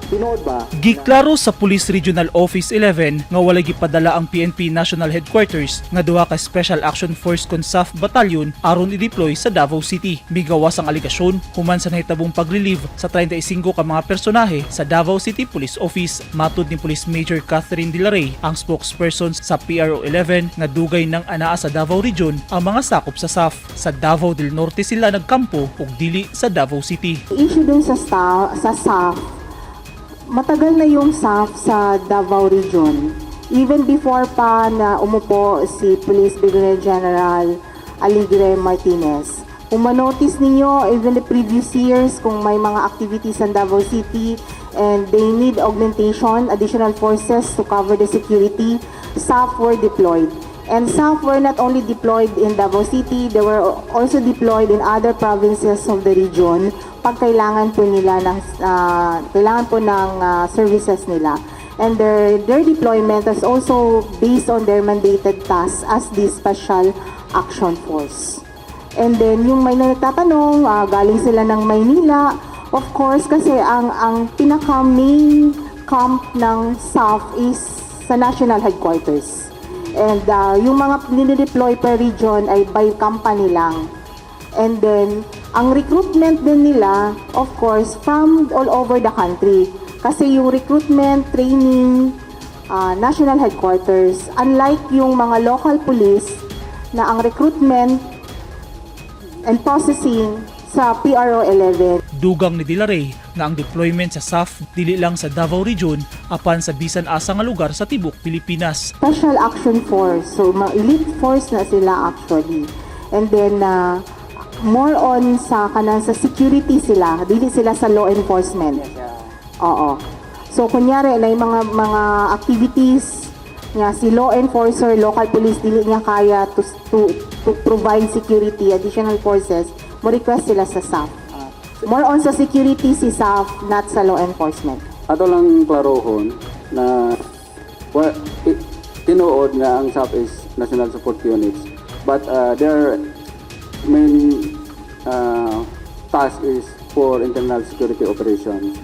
Tinuod ba? Giklaro sa Police Regional Office 11 nga walay gipadala ang PNP National Headquarters nga duha ka Special Action Force kon SAF Battalion aron i-deploy sa Davao City. Migawas ang aligasyon human sa nahitabong pag-relieve sa 35 ka mga personahe sa Davao City Police Office. Matud ni Police Major Catherine Dilaray, ang spokesperson sa PRO 11 nga dugay ng anaa sa Davao Region ang mga sakop sa SAF. Sa Davao del Norte sila nagkampo ug dili sa Davao City. Issue din sa SAF, matagal na yung SAF sa Davao Region. Even before pa na umupo si Police Brigadier General Aligre Martinez. Kung manotice ninyo, even the previous years, kung may mga activities sa Davao City and they need augmentation, additional forces to cover the security, SAF were deployed. And SAF were not only deployed in Davao City, they were also deployed in other provinces of the region pag kailangan po nila ng services nila. And their deployment is also based on their mandated tasks as the Special Action Force. And then yung may nagtatanong, galing sila ng Maynila, of course kasi ang pinaka-main camp ng SAF is sa National Headquarters. And yung mga nilideploy per region ay by company lang. And then, ang recruitment din nila, of course, from all over the country. Kasi yung recruitment, training, National Headquarters, unlike yung mga local police na ang recruitment and processing sa PRO 11. Dugang ni Dilaray nga ang deployment sa SAF dili lang sa Davao Region apan sa bisan asa nga lugar sa tibok Pilipinas. Special Action Force, so mga elite force na sila actually. And then more on sa security sila, dili sila sa law enforcement. Oo. So kunyari na yung mga activities nga si law enforcer, local police dili niya kaya to provide security, additional forces, mo request sila sa SAF. More on sa security si SAF, not sa law enforcement. Ato lang klarohon na tinuod nga ang SAF is National Support Units, but their main task is for internal security operations.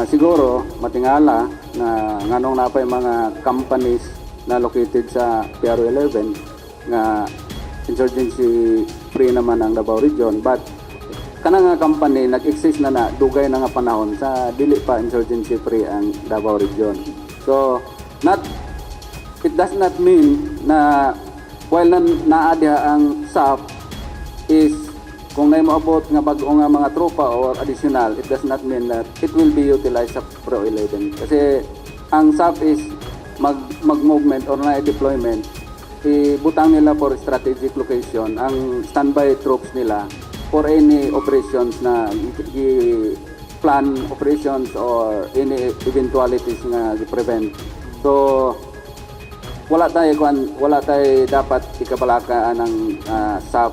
Siguro matingala na nganong napay mga companies na located sa PRO 11 nga insurgency free naman ang Davao Region, but kana nga company nag-exist na dugay na nga panahon sa dili pa insurgency free ang Davao Region. So it does not mean na while naa diha ang SAF is kung na maabot nga bag-o nga mga tropa or additional, it does not mean that it will be utilized sa PRO 11. Kasi ang SAF is mag-movement or na-deployment, ibutang nila for strategic location ang standby troops nila for any operations na plan operations or any eventualities nga i-prevent. So wala tayo dapat ikabalakaan ng SAF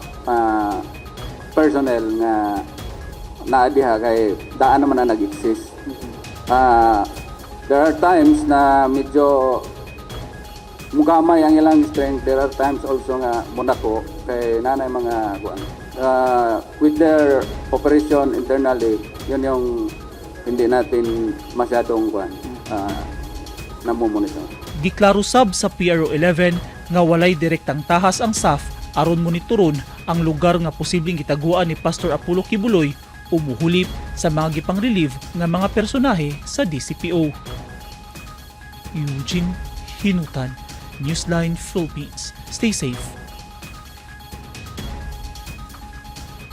personnel nga naadiha kay daan naman na nag-exist. There are times na medyo mugamay ang ilang strength. There are times also nga munako kay nanay mga with their operation internally, yun yung hindi natin masyadong namumonitor. Giklaro sab sa PRO 11 nga walay direktang tahas ang SAF aron monitoron ang lugar nga posibleng gitaguan ni Pastor Apollo Kibuloy o muhulip sa mga gipang-relieve nga mga personahe sa DCPO. Eugene Hinutan, Newsline Philippines. Stay safe.